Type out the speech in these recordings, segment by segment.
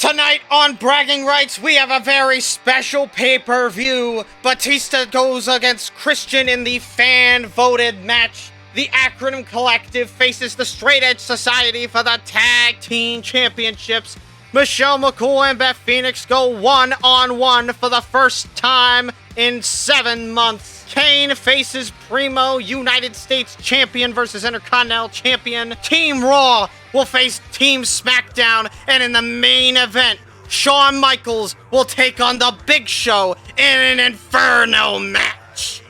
Tonight on Bragging Rights, we have a very special pay-per-view. Batista goes against Christian in the fan-voted match. The Acronym Collective faces the Straight Edge Society for the Tag Team Championships. Michelle McCool and Beth Phoenix go one-on-one for the first time in 7 months. Kane faces Primo, United States Champion versus Intercontinental Champion. Team Raw will face Team SmackDown, and in the main event, Shawn Michaels will take on The Big Show in an Inferno match.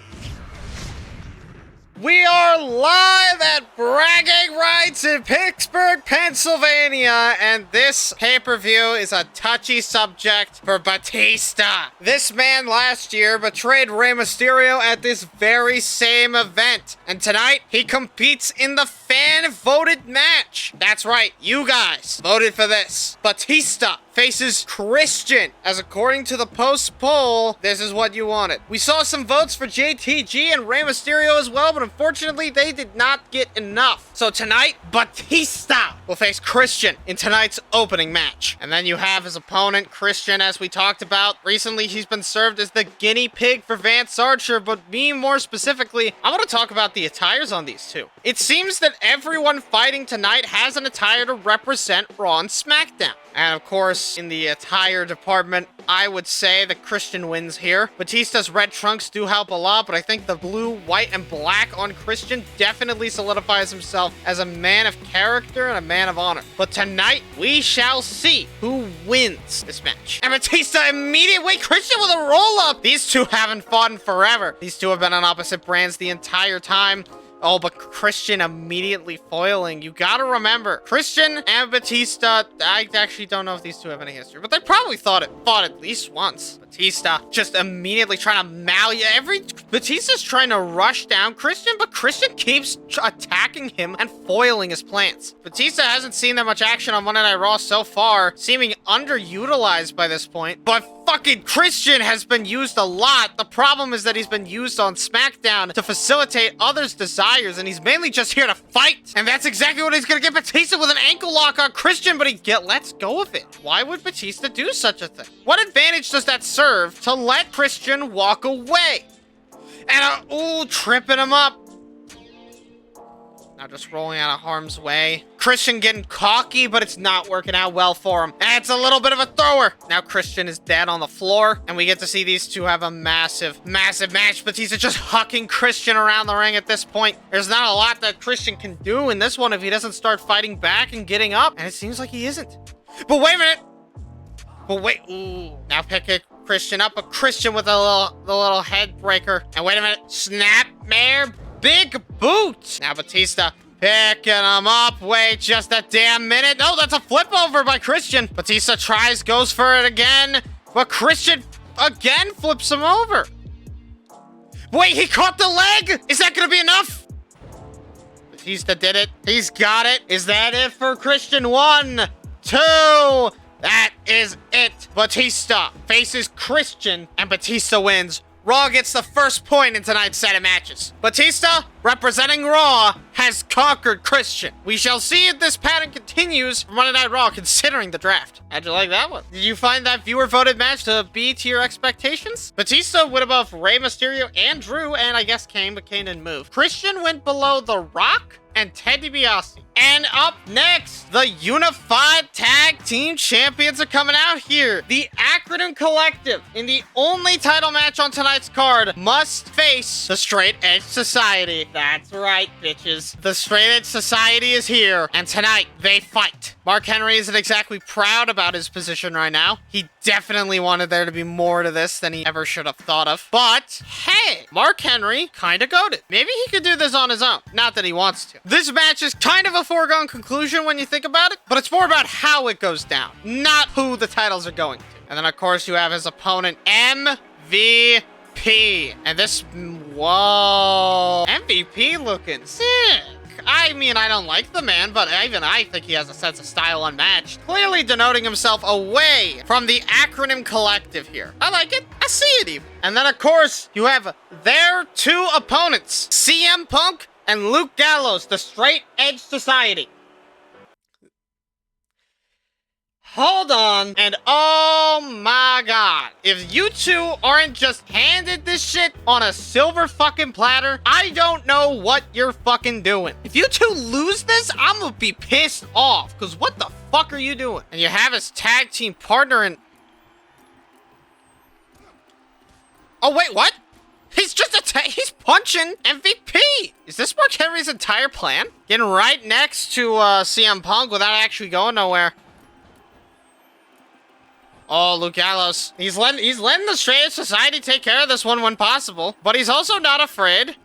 We are live at Bragging Rights in Pittsburgh, Pennsylvania, and this pay-per-view is a touchy subject for Batista. This man last year betrayed Rey Mysterio at this very same event, and tonight he competes in the fan-voted match. That's right, you guys voted for this. Batista faces Christian, as according to the post poll, this is what you wanted. We saw some votes for JTG and Rey Mysterio as well, but unfortunately they did not get enough. So tonight, Batista will face Christian in tonight's opening match. And then you have his opponent, Christian, as we talked about. Recently, he's been served as the guinea pig for Vance Archer, but me more specifically, I want to talk about the attires on these two. It seems that everyone fighting tonight has an attire to represent Raw and SmackDown. And of course, in the attire department, I would say that Christian wins here. Batista's red trunks do help a lot, but I think the blue, white, and black on Christian definitely solidifies himself as a man of character and a man of honor. But tonight, we shall see who wins this match. And Batista immediately, Christian with a roll-up! These two haven't fought in forever. These two have been on opposite brands the entire time. Oh, but Christian immediately foiling. You gotta remember, Christian and Batista, I actually don't know if these two have any history, but they probably fought at least once. Batista just immediately trying to Batista's trying to rush down Christian, but Christian keeps attacking him and foiling his plans. Batista hasn't seen that much action on Monday Night Raw so far, seeming underutilized by this point, but fucking Christian has been used a lot. The problem is that he's been used on SmackDown to facilitate others' desires, and he's mainly just here to fight. And that's exactly what he's gonna get Batista with an ankle lock on Christian, but he lets go of it. Why would Batista do such a thing? What advantage does that serve to let Christian walk away? And tripping him up. Now just rolling out of harm's way. Christian getting cocky, but it's not working out well for him. And it's a little bit of a thrower. Now Christian is dead on the floor, and we get to see these two have a massive, massive match. Batista just hucking Christian around the ring at this point. There's not a lot that Christian can do in this one if he doesn't start fighting back and getting up, and it seems like he isn't. But wait a minute. But wait, now picking Christian up, but Christian with the little head breaker. And wait a minute, snapmare. Big boot! Now Batista picking him up. Wait just a damn minute. No, that's a flip over by Christian. Batista goes for it again, but Christian again flips him over. Wait, he caught the leg? Is that gonna be enough? Batista did it. He's got it. Is that it for Christian? 1, 2. That is it. Batista faces Christian, and Batista wins. Raw gets the first point in tonight's set of matches. Batista, representing Raw, has conquered Christian. We shall see if this pattern continues for Monday Night Raw, considering the draft. How'd you like that one? Did you find that viewer-voted match to be to your expectations? Batista went above Rey Mysterio and Drew, and I guess Kane, but Kane didn't move. Christian went below The Rock and Ted DiBiase. And up next, the Unified Tag Team Champions are coming out here. The Acronym Collective, in the only title match on tonight's card, must face the Straight Edge Society. That's right, bitches. The Straight Edge Society is here, and tonight, they fight. Mark Henry isn't exactly proud about his position right now. He definitely wanted there to be more to this than he ever should have thought of. But, hey, Mark Henry kinda goated. Maybe he could do this on his own. Not that he wants to. This match is kind of a foregone conclusion when you think about it, but it's more about how it goes down, not who the titles are going to. And then, of course, you have his opponent, MVP. And this, whoa, MVP looking sick. I mean, I don't like the man, but even I think he has a sense of style unmatched. Clearly denoting himself away from the Acronym Collective here. I like it. I see it even. And then, of course, you have their two opponents, CM Punk and Luke Gallows, the Straight Edge Society. hold on. And oh my god. If you two aren't just handed this shit on a silver fucking platter, I don't know what you're fucking doing. If you two lose this, I'm gonna be pissed off. Because what the fuck are you doing? And you have his tag team partner and... Oh, wait, what? He's just he's punching MVP. Is this Mark Henry's entire plan? Getting right next to CM Punk without actually going nowhere. Oh, Luke Gallows. He's letting the Straight Edge Society take care of this one when possible. But he's also not afraid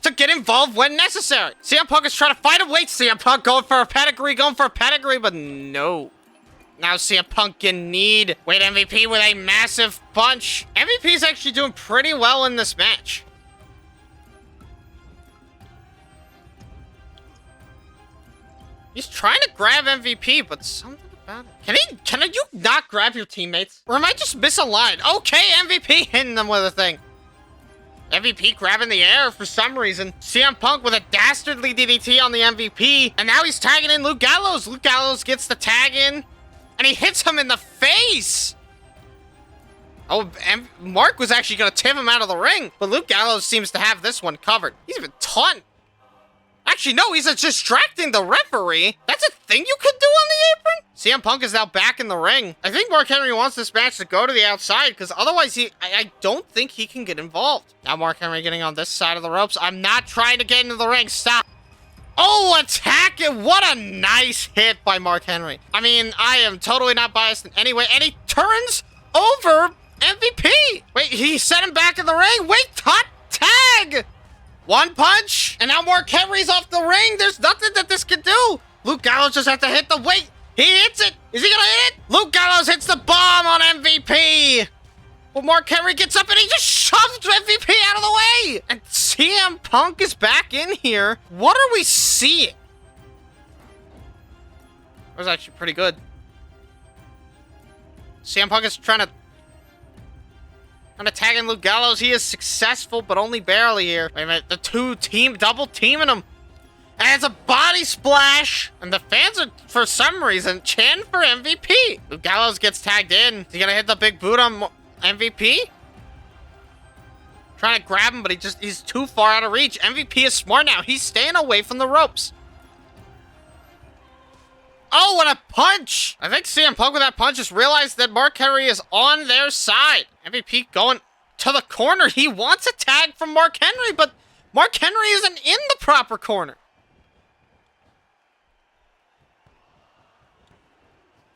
to get involved when necessary. CM Punk is trying to fight him. Wait, CM Punk going for a pedigree, but no. Now CM Punk can need. Wait, MVP with a massive punch. MVP is actually doing pretty well in this match. He's trying to grab MVP, but something about it. Can you not grab your teammates? Or am I just misaligned? Okay, MVP hitting them with a thing. MVP grabbing the air for some reason. CM Punk with a dastardly DDT on the MVP. And now he's tagging in Luke Gallows. Luke Gallows gets the tag in. And he hits him in the face! Oh, and Mark was actually going to tip him out of the ring. But Luke Gallows seems to have this one covered. He's even taunting. Actually, no, he's distracting the referee. That's a thing you could do on the apron? CM Punk is now back in the ring. I think Mark Henry wants this match to go to the outside, because otherwise I don't think he can get involved. Now Mark Henry getting on this side of the ropes. I'm not trying to get into the ring. Stop. Oh, attack it! What a nice hit by Mark Henry. I mean, I am totally not biased in any way. And he turns over MVP. Wait, he set him back in the ring. Wait, hot tag! One punch, and now Mark Henry's off the ring. There's nothing that this can do. Luke Gallows just has to hit the weight. He hits it. Is he gonna hit it? Luke Gallows hits the bomb on MVP. Well, Mark Henry gets up and he just shoves MVP out of the way. And CM Punk is back in here. What are we seeing? That was actually pretty good. CM Punk is trying to tag in Luke Gallows. He is successful, but only barely here. Wait a minute. The double teaming him. And it's a body splash. And the fans are, for some reason, chanting for MVP. Luke Gallows gets tagged in. Is he gonna hit the big boot on MVP? Trying to grab him, but he's too far out of reach. MVP is smart now. He's staying away from the ropes. Oh, what a punch! I think CM Punk with that punch just realized that Mark Henry is on their side. MVP going to the corner. He wants a tag from Mark Henry, but Mark Henry isn't in the proper corner.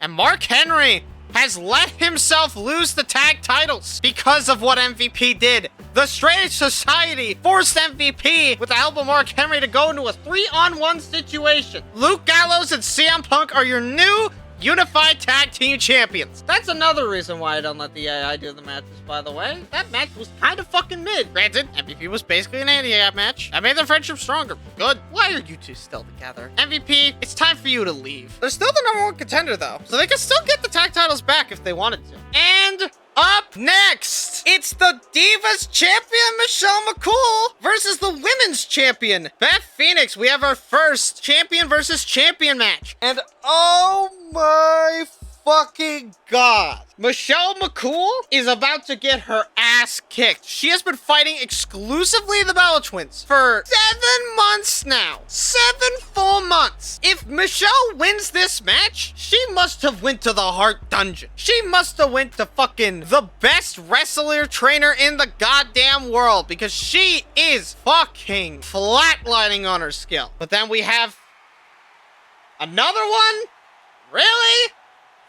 And Mark Henry has let himself lose the tag titles because of what MVP did. The Straight Edge Society forced MVP with the help of Mark Henry to go into a 3-on-1 situation. Luke Gallows and CM Punk are your new unified tag team champions. That's another reason why I don't let the AI do the matches, by the way. That match was kind of fucking mid. Granted, MVP was basically an anti-AI match. I made their friendship stronger. Good. Why are you two still together? MVP, it's time for you to leave. They're still the #1 contender, though, so they can still get the tag titles back if they wanted to. And up next, it's the Divas champion, Michelle McCool, versus the women's champion, Beth Phoenix. We have our first champion versus champion match. And oh my fucking god. Michelle McCool is about to get her ass kicked. She has been fighting exclusively the Bella Twins for 7 months now. 7 full months. If Michelle wins this match, she must have went to the Heart Dungeon. She must have went to fucking the best wrestler trainer in the goddamn world, because she is fucking flatlining on her skill. But then we have another one? Really?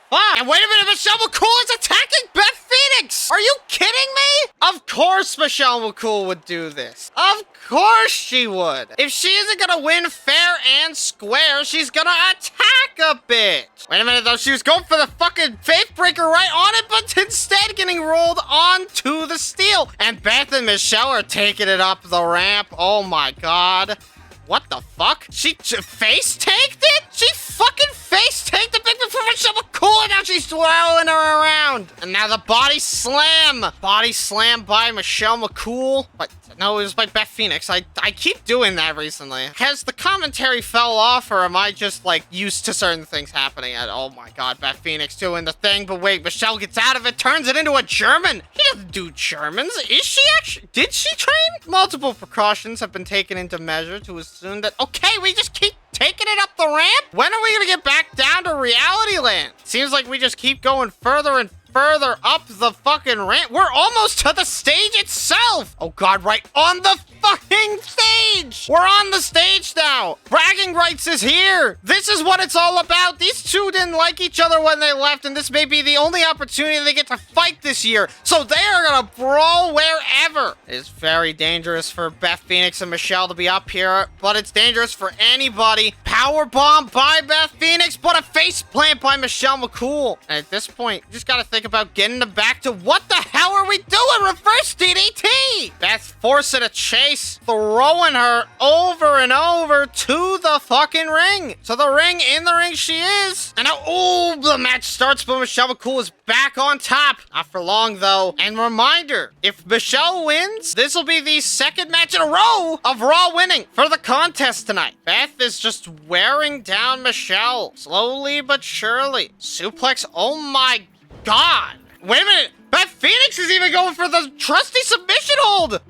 Fuck. And wait a minute, Michelle McCool is attacking Beth Phoenix! Are you kidding me? Of course Michelle McCool would do this. Of course she would. If she isn't gonna win fair and square, she's gonna attack a bitch. Wait a minute though, she was going for the fucking faith breaker right on it, but instead getting rolled onto the steel. And Beth and Michelle are taking it up the ramp. Oh my god. What the fuck? She face tanked it? She fucking face tanked the big before Michelle McCool, and now she's swirling her around. And now the body slam. Body slam by Michelle McCool. But no, it was by Beth Phoenix. I keep doing that recently. Has the commentary fell off, or am I just like used to certain things happening? Oh my god, Beth Phoenix doing the thing, but wait, Michelle gets out of it, turns it into a German. He doesn't do Germans. Is she actually? Did she train? Multiple precautions have been taken into measure to assume that, okay, we just keep taking it up the ramp? When are we gonna get back down to reality land? Seems like we just keep going further and further up the fucking ramp. We're almost to the stage itself. Oh god, right on the fucking stage. We're on the stage now. Bragging rights is here. This is what it's all about. These two didn't like each other when they left, and this may be the only opportunity they get to fight this year. So they are gonna brawl wherever. It's very dangerous for Beth Phoenix and Michelle to be up here, but it's dangerous for anybody. Power bomb by Beth Phoenix, but a face plant by Michelle McCool. And at this point, you just gotta think about getting them back to what the hell are we doing? Reverse DDT! Beth forcing a chase, throwing her over and over to the fucking ring. So the ring, in the ring she is. And now, oh, the match starts, but Michelle McCool is back on top. Not for long, though. And reminder, if Michelle wins, this will be the second match in a row of Raw winning for the contest tonight. Beth is just wearing down Michelle, slowly but surely. Suplex, oh my god. Wait a minute. Beth Phoenix is even going for the trusty submission hold.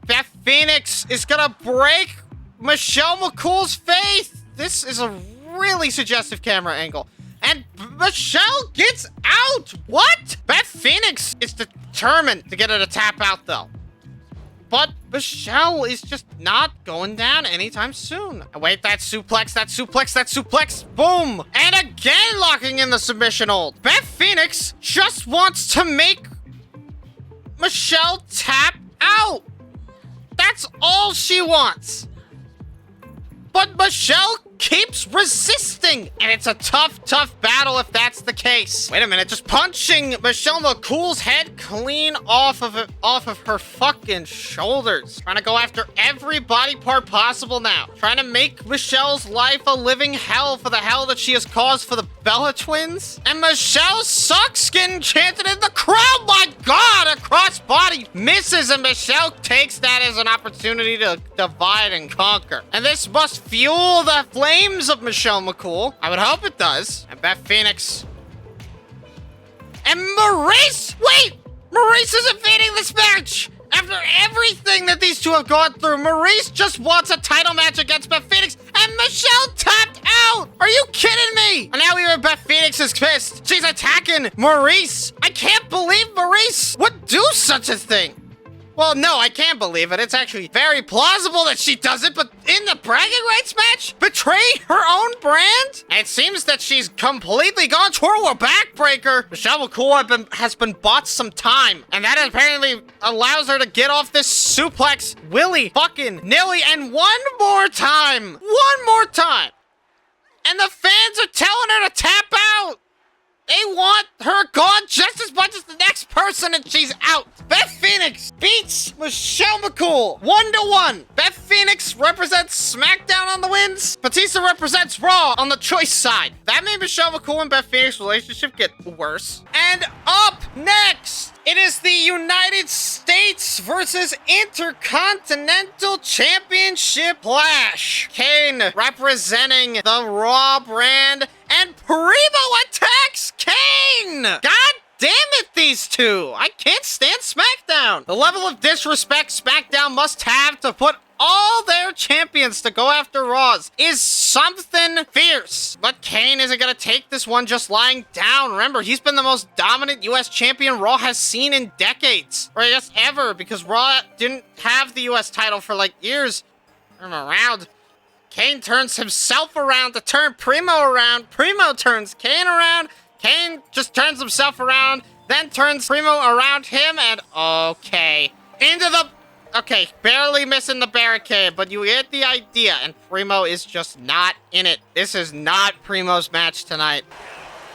Beth Phoenix is gonna break Michelle McCool's face. This is a really suggestive camera angle. And Michelle gets out. What? Beth Phoenix is determined to get her to tap out, though. But Michelle is just not going down anytime soon. Wait, that suplex, that suplex, that suplex. Boom. And again locking in the submission hold. Beth Phoenix just wants to make Michelle tap out. That's all she wants. But Michelle keeps resisting. And it's a tough, tough battle if that's the case. Wait a minute, just punching Michelle McCool's head clean off of her fucking shoulders. Trying to go after every body part possible now. Trying to make Michelle's life a living hell for the hell that she has caused for the Bella twins. And Michelle sucks getting chanted in the crowd. My god, a crossbody misses, and Michelle takes that as an opportunity to divide and conquer. And this must fuel the flames of Michelle McCool. I would hope it does. And Beth Phoenix. And Maurice! Wait! Maurice is invading this match! After everything that these two have gone through, Maurice just wants a title match against Beth Phoenix, and Michelle tapped out! Are you kidding me? And now even Beth Phoenix is pissed. She's attacking Maurice. I can't believe Maurice would do such a thing. Well, no, I can't believe it. It's actually very plausible that she does it, but in the bragging rights match? Betray her own brand? And it seems that she's completely gone toward a backbreaker. Michelle McCool has been bought some time, and that apparently allows her to get off this suplex willy fucking nilly, and one more time. One more time. And the fans are telling her to tap out. They want her gone just as much as the next person, and she's out. Beth Phoenix beats Michelle McCool 1-1. Beth Phoenix represents SmackDown on the wins. Batista represents Raw on the choice side. That made Michelle McCool and Beth Phoenix relationship get worse. And up next, it is the United States versus Intercontinental Championship clash. Kane representing the Raw brand, and Primo attacks Kane. God damn it, these two. I can't stand SmackDown. The level of disrespect SmackDown must have to put all their champions to go after Raws is something fierce. But Kane isn't going to take this one just lying down. Remember, he's been the most dominant U.S. champion Raw has seen in decades. Or I guess ever, because Raw didn't have the U.S. title for like years. Around. Kane turns himself around to turn Primo around. Primo turns Kane around. Kane just turns himself around, then turns Primo around him, and okay. Okay, barely missing the barricade, but you get the idea, and Primo is just not in it. This is not Primo's match tonight.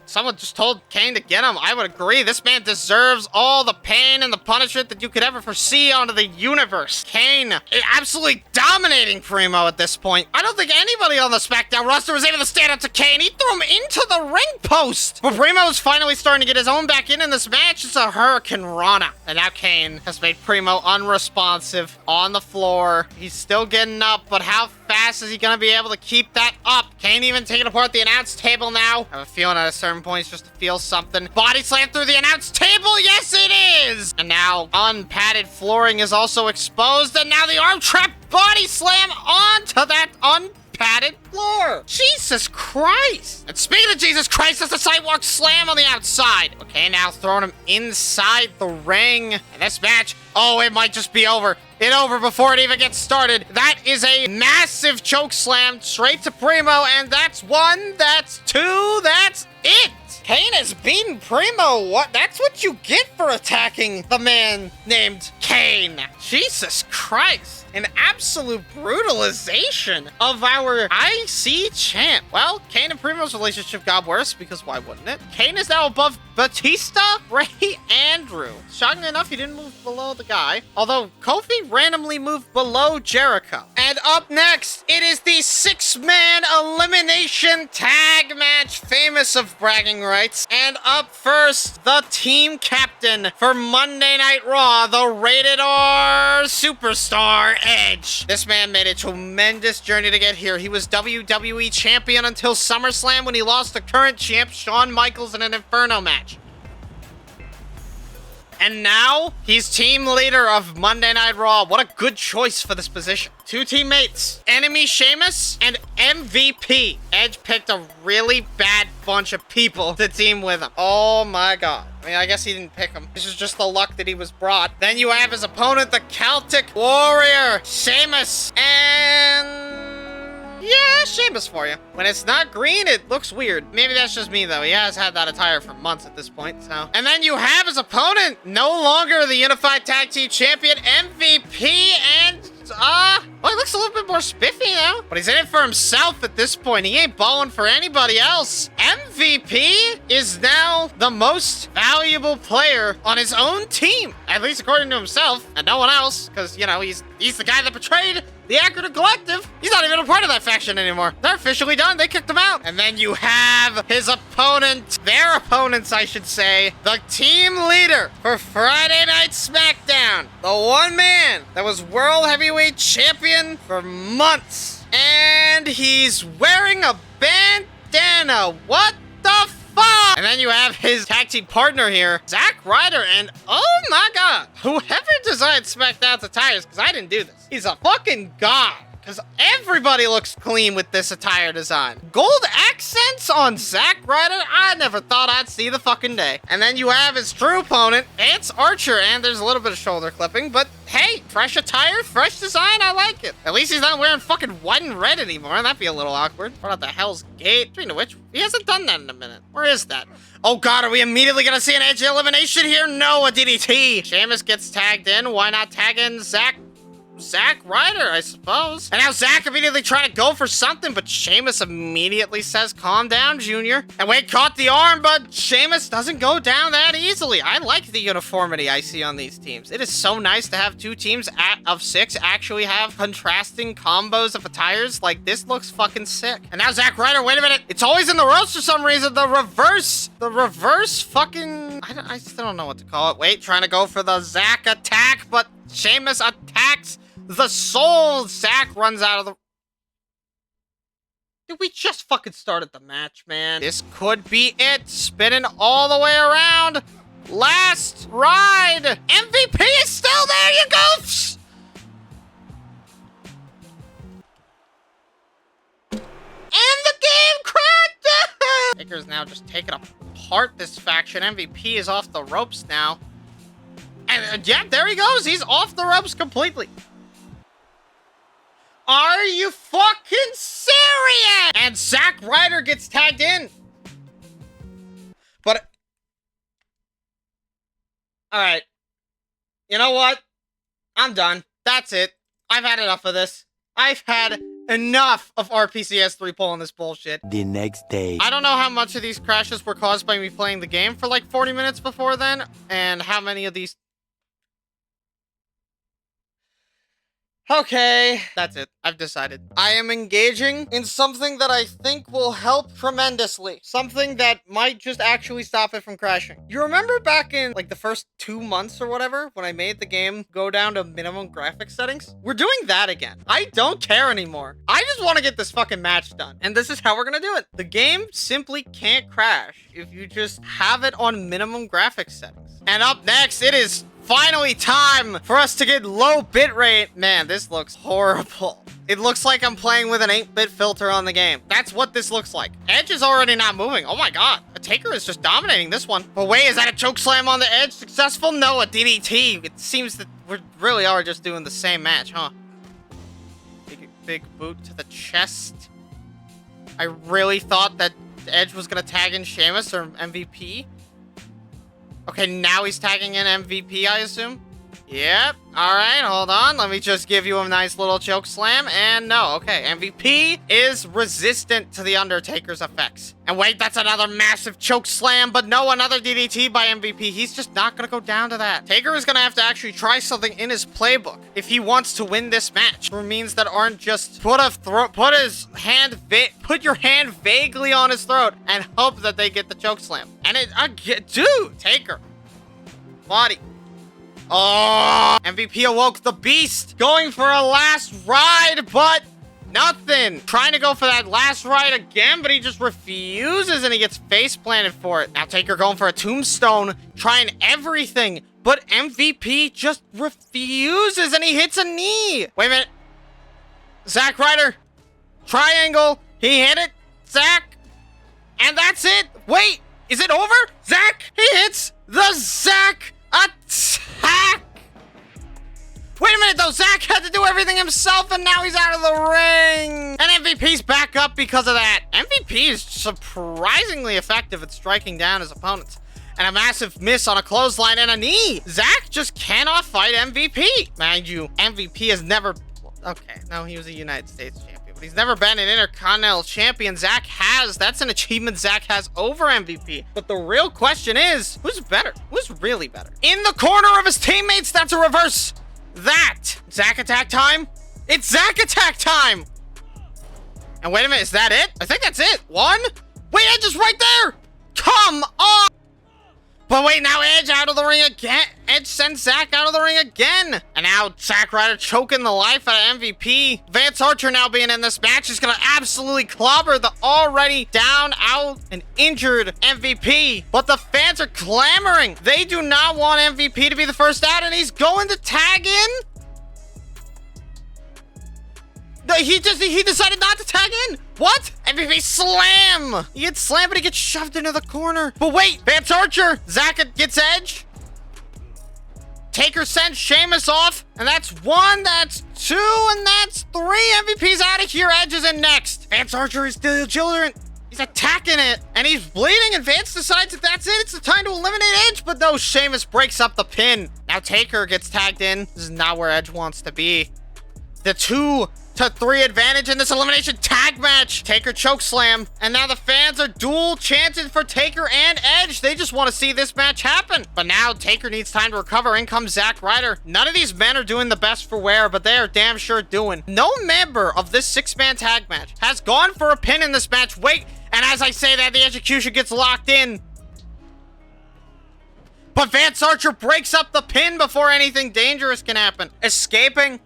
someone just told Kane to get him. I would agree. This man deserves all the pain and the punishment that you could ever foresee onto the universe. Kane absolutely dominating Primo at this point. I don't think anybody on the SmackDown roster was able to stand up to Kane. He threw him into the ring post. But Primo is finally starting to get his own back in this match. It's a Hurricane Rana. And now Kane has made Primo unresponsive on the floor. He's still getting up, but how fast is he going to be able to keep that up? Kane even taking apart the announce table now. I have a feeling at a certain point he's just to feel something. Body slam through the announce table. Yes, it is. And now unpadded flooring is also exposed. And now the arm trap body slam onto that unpadded floor. Jesus Christ. And speaking of Jesus Christ, that's a sidewalk slam on the outside. Okay, now throwing him inside the ring. And this match, oh, it might just be over. It's over before it even gets started. That is a massive choke slam straight to Primo, and that's one, that's two, that's it. Kane has beaten Primo. What? That's what you get for attacking the man named Kane. Jesus Christ. An absolute brutalization of our IC champ. Well, Kane and Primo's relationship got worse because why wouldn't it? Kane is now above Batista, Ray, Andrew. Shockingly enough, he didn't move below the guy. Although Kofi randomly moved below Jericho. And up next, it is the 6-man elimination tag match, famous of bragging rights. And up first, the team captain for Monday Night Raw, the Rated R superstar Edge. This man made a tremendous journey to get here. He was WWE champion until SummerSlam when he lost to current champ Shawn Michaels in an Inferno match. And now, he's team leader of Monday Night Raw. What a good choice for this position. 2 teammates, Enemy Sheamus and MVP. Edge picked a really bad bunch of people to team with him. Oh my god. I mean, I guess he didn't pick him. This is just the luck that he was brought. Then you have his opponent, the Celtic Warrior, Sheamus, and... yeah, Sheamus for you. When it's not green, it looks weird. Maybe that's just me, though. He has had that attire for months at this point, so. And then you have his opponent, no longer the Unified Tag Team Champion, MVP, and, well, he looks a little bit more spiffy now. But he's in it for himself at this point. He ain't balling for anybody else. MVP is now the most valuable player on his own team. At least according to himself, and no one else. Because, you know, he's the guy that betrayed the Acronym Collective. He's not even a part of that faction anymore. They're officially done. They kicked him out. And then you have his opponent, their opponents, I should say, the team leader for Friday Night SmackDown. The one man that was World Heavyweight Champion for months. And he's wearing a bandana. What the fuck? And then you have his tag team partner here, Zack Ryder, and oh my god, whoever designed SmackDown's attires, because I didn't do this, he's a fucking god. Because everybody looks clean with this attire design. Gold accents on Zack Ryder? I never thought I'd see the fucking day. And then you have his true opponent, Lance Archer, and there's a little bit of shoulder clipping, but hey, fresh attire, fresh design, I like it. At least he's not wearing fucking white and red anymore. That'd be a little awkward. What about the Hell's Gate? Speaking of which, he hasn't done that in a minute. Where is that? Oh god, are we immediately gonna see an Edge elimination here? No, a DDT. Sheamus gets tagged in. Why not tag in Zack Ryder, I suppose. And now Zack immediately trying to go for something, but Sheamus immediately says, calm down, Junior. And Wade caught the arm, but Sheamus doesn't go down that easily. I like the uniformity I see on these teams. It is so nice to have 2 teams of 6 actually have contrasting combos of attires. Like, this looks fucking sick. And now Zack Ryder, wait a minute. It's always in the ropes for some reason. The reverse fucking... I still don't know what to call it. Wait, trying to go for the Zack attack, but Sheamus attacks the soul. Zack runs out of the... Dude, we just fucking started the match, man. This could be it. Spinning all the way around. Last ride. MVP is still there, you goofs! And the game cracked! Taker's now just taking apart this faction. MVP is off the ropes now. And yeah, there he goes. He's off the ropes completely. Are you fucking serious? And Zack Ryder gets tagged in. But... alright. You know what? I'm done. That's it. I've had enough of this. I've had enough of RPCS 3 pulling this bullshit. The next day. I don't know how much of these crashes were caused by me playing the game for like 40 minutes before then, and how many of these... Okay, that's it. I've decided. I am engaging in something that I think will help tremendously. Something that might just actually stop it from crashing. You remember back in like the first 2 months or whatever, when I made the game go down to minimum graphics settings? We're doing that again. I don't care anymore. I just want to get this fucking match done. And this is how we're gonna do it. The game simply can't crash if you just have it on minimum graphics settings. And up next, it is finally time for us to get low bitrate. Man, this looks horrible. It looks like I'm playing with an 8-bit filter on the game. That's what this looks like. Edge is already not moving. Oh my god. A Taker is just dominating this one. But wait, is that a choke slam on the Edge successful? No, a DDT. It seems that we really are just doing the same match, huh? Big boot to the chest. I really thought that Edge was gonna tag in Sheamus or MVP. Okay, now he's tagging in MVP, I assume? Yep. Alright, hold on. Let me just give you a nice little choke slam. And no, okay. MVP is resistant to the Undertaker's effects. And wait, that's another massive choke slam. But no, another DDT by MVP. He's just not going to go down to that. Taker is going to have to actually try something in his playbook if he wants to win this match. For means that aren't just put your hand vaguely on his throat and hope that they get the choke slam. And dude, Taker. Body. Oh, MVP awoke the beast, going for a last ride, but nothing. Trying to go for that last ride again, but he just refuses and he gets face planted for it. Now Taker going for a tombstone, trying everything, but MVP just refuses and he hits a knee. Wait a minute. Zack Ryder, triangle, he hit it, Zack, and that's it. Wait, is it over? Zack, he hits the Zack attack! Wait a minute though, Zack had to do everything himself and now he's out of the ring! And MVP's back up because of that. MVP is surprisingly effective at striking down his opponents. And a massive miss on a clothesline and a knee! Zack just cannot fight MVP! Mind you, MVP has never... Okay, no, he was a United States champion. But he's never been an Intercontinental Champion. Zack has. That's an achievement Zack has over MVP. But the real question is, who's better? Who's really better? In the corner of his teammates, that's a reverse. That. Zack attack time? It's Zack attack time! And wait a minute, is that it? I think that's it. One? Wait, Edge is right there! Come on! But wait, now Edge out of the ring again. Edge sends Zack out of the ring again. And now Zack Ryder choking the life out of MVP. Vance Archer now being in this match is going to absolutely clobber the already down, out, and injured MVP. But the fans are clamoring. They do not want MVP to be the first out, and he's going to tag in. No, he decided not to tag in. What? MVP slam! He gets slammed, but he gets shoved into the corner. But wait, Vance Archer, Zack gets Edge. Taker sends Sheamus off, and that's one, that's two, and that's three. MVP's out of here. Edge is in next. Vance Archer is still children. He's attacking it, and he's bleeding, and Vance decides that that's it. It's the time to eliminate Edge, but no, Sheamus breaks up the pin. Now Taker gets tagged in. This is not where Edge wants to be. The 2-to-3 advantage in this elimination tag match. Taker chokeslam. And now the fans are dual chanting for Taker and Edge. They just want to see this match happen. But now Taker needs time to recover. In comes Zack Ryder. None of these men are doing the best for wear, but they are damn sure doing. No member of this 6-man tag match has gone for a pin in this match. Wait, and as I say that, the execution gets locked in. But Vance Archer breaks up the pin before anything dangerous can happen. Escaping.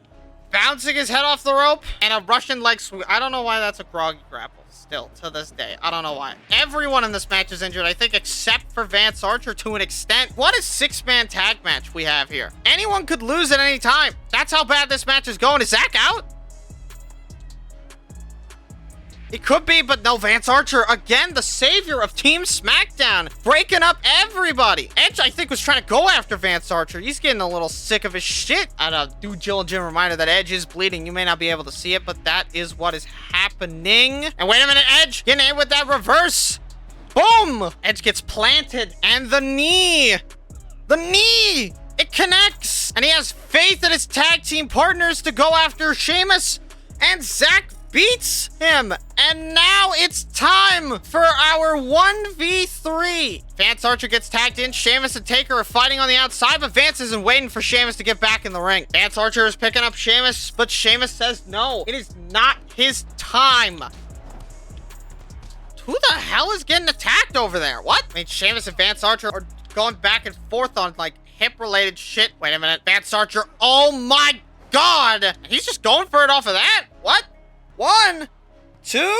Bouncing his head off the rope, and a Russian leg sweep. I don't know why that's a groggy grapple still to this day. I don't know why. Everyone in this match is injured, I think, except for Vance Archer to an extent. What a 6-man tag match we have here. Anyone could lose at any time. That's how bad this match is going. Is Zack out? It could be, but no, Vance Archer, again, the savior of Team SmackDown, breaking up everybody. Edge, I think, was trying to go after Vance Archer. He's getting a little sick of his shit. And a diligent reminder that Edge is bleeding. You may not be able to see it, but that is what is happening. And wait a minute, Edge, getting in with that reverse. Boom! Edge gets planted, and the knee. The knee! It connects! And he has faith in his tag team partners to go after Sheamus. And Zack beats him. And now it's time for our 1v3. Vance Archer gets tagged in. Sheamus and Taker are fighting on the outside, but Vance isn't waiting for Sheamus to get back in the ring. Vance Archer is picking up Sheamus, but Sheamus says no. It is not his time. Who the hell is getting attacked over there? What? I mean, Sheamus and Vance Archer are going back and forth on, like, hip-related shit. Wait a minute. Vance Archer. Oh, my God. He's just going for it off of that. What? 1, 2...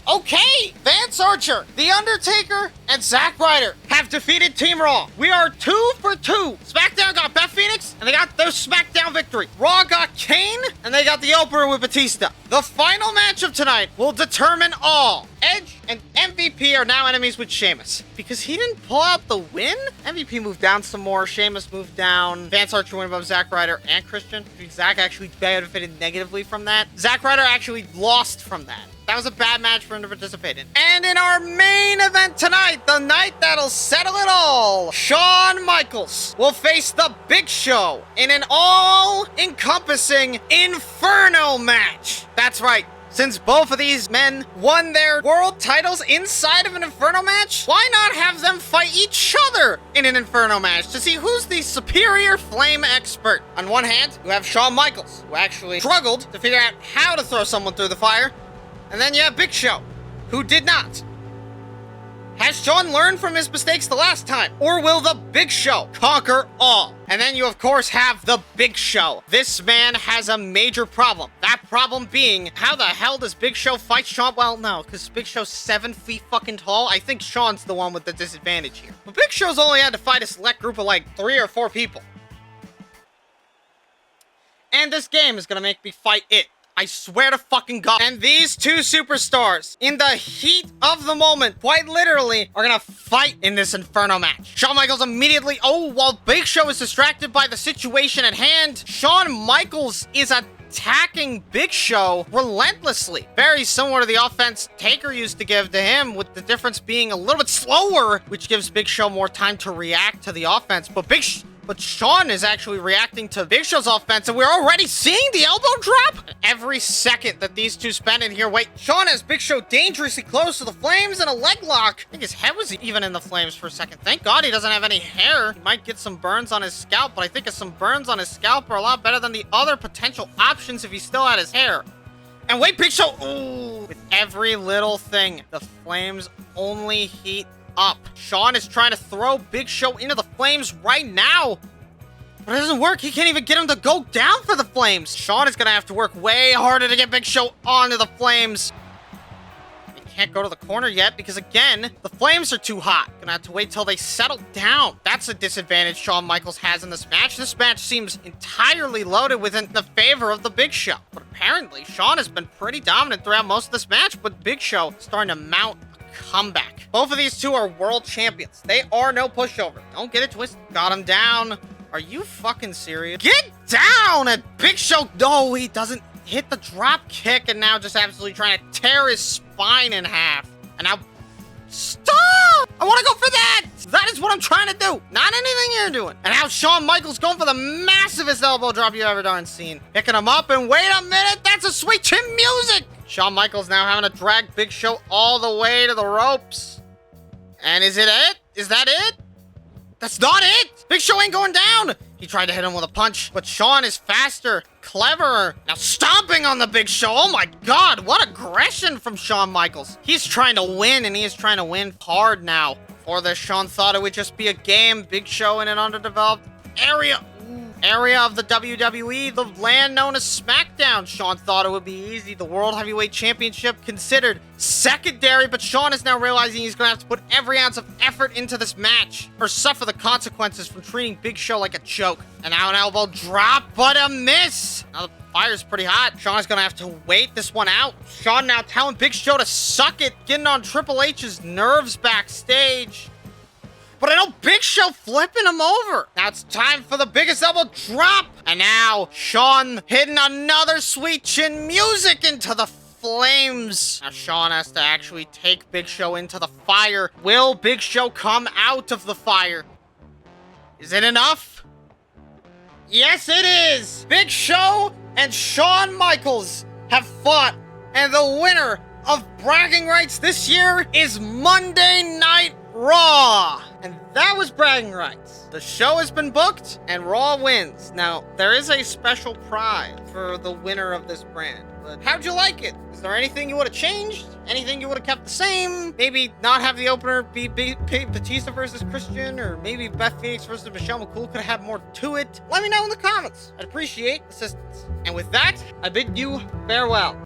Okay, Vance Archer, The Undertaker, and Zack Ryder have defeated Team Raw. We are 2 for 2. SmackDown got Beth Phoenix, and they got their SmackDown victory. Raw got Kane, and they got the opener with Batista. The final match of tonight will determine all. Edge and MVP are now enemies with Sheamus. Because he didn't pull out the win? MVP moved down some more. Sheamus moved down. Vance Archer went above Zack Ryder and Christian. Zack actually benefited negatively from that. Zack Ryder actually lost from that. That was a bad match for him to participate in. And in our main event tonight, the night that'll settle it all, Shawn Michaels will face the Big Show in an all-encompassing Inferno match. That's right. Since both of these men won their world titles inside of an Inferno match, why not have them fight each other in an Inferno match to see who's the superior flame expert? On one hand, you have Shawn Michaels, who actually struggled to figure out how to throw someone through the fire. And then you have Big Show, who did not. Has Shawn learned from his mistakes the last time? Or will the Big Show conquer all? And then you, of course, have the Big Show. This man has a major problem. That problem being, how the hell does Big Show fight Shawn? Well, no, because Big Show's 7 feet fucking tall. I think Shawn's the one with the disadvantage here. But Big Show's only had to fight a select group of like 3 or 4 people. And this game is gonna make me fight it. I swear to fucking God. And these two superstars, in the heat of the moment, quite literally, are gonna fight in this Inferno match. Shawn Michaels immediately, while Big Show is distracted by the situation at hand, Shawn Michaels is attacking Big Show relentlessly. Very similar to the offense Taker used to give to him, with the difference being a little bit slower, which gives Big Show more time to react to the offense. But Shawn is actually reacting to Big Show's offense, and we're already seeing the elbow drop? Every second that these two spend in here, Shawn has Big Show dangerously close to the flames and a leg lock. I think his head was even in the flames for a second. Thank God he doesn't have any hair. He might get some burns on his scalp, but I think some burns on his scalp are a lot better than the other potential options if he still had his hair. And Big Show, ooh. With every little thing, the flames only heat up. Shawn is trying to throw Big Show into the flames right now, but it doesn't work. He can't even get him to go down for the flames. Shawn is gonna have to work way harder to get Big Show onto the flames. He can't go to the corner yet because, again, the flames are too hot. Gonna have to wait till they settle down. That's a disadvantage Shawn Michaels has in this match. This match seems entirely loaded within the favor of the Big Show, but apparently Shawn has been pretty dominant throughout most of this match, but Big Show starting to mount comeback. Both of these two are world champions. They are no pushover. Don't get it twisted. Got him down. Are you fucking serious? Get down! And Big Show, no, he doesn't hit the drop kick, and now just absolutely trying to tear his spine in half. And now, stop! I want to go for that! That is what I'm trying to do, not anything you're doing. And now Shawn Michaels going for the massivest elbow drop you've ever done seen. Picking him up, and wait a minute, that's a sweet chin music! Shawn Michaels now having to drag Big Show all the way to the ropes. And is it? Is that it? That's not it! Big Show ain't going down! He tried to hit him with a punch, but Shawn is faster, cleverer. Now stomping on the Big Show. Oh my God, what aggression from Shawn Michaels. He's trying to win, and he is trying to win hard now. Before this, Shawn thought it would just be a game. Big Show in an underdeveloped area of the WWE, the land known as SmackDown. Shawn thought it would be easy. The World Heavyweight Championship considered secondary, but Shawn is now realizing he's going to have to put every ounce of effort into this match or suffer the consequences from treating Big Show like a joke. And now an elbow drop, but a miss. Now the fire's pretty hot. Shawn is going to have to wait this one out. Shawn now telling Big Show to suck it, getting on Triple H's nerves backstage. But I know Big Show flipping him over. Now it's time for the biggest elbow drop. And now Shawn hitting another sweet chin music into the flames. Now Shawn has to actually take Big Show into the fire. Will Big Show come out of the fire? Is it enough? Yes, it is. Big Show and Shawn Michaels have fought, and the winner of bragging rights this year is Monday Night Raw. And that was bragging rights. The show has been booked, and Raw wins. Now, there is a special prize for the winner of this brand. But how'd you like it? Is there anything you would have changed? Anything you would have kept the same? Maybe not have the opener be Batista versus Christian, or maybe Beth Phoenix versus Michelle McCool could have had more to it? Let me know in the comments. I'd appreciate assistance. And with that, I bid you farewell.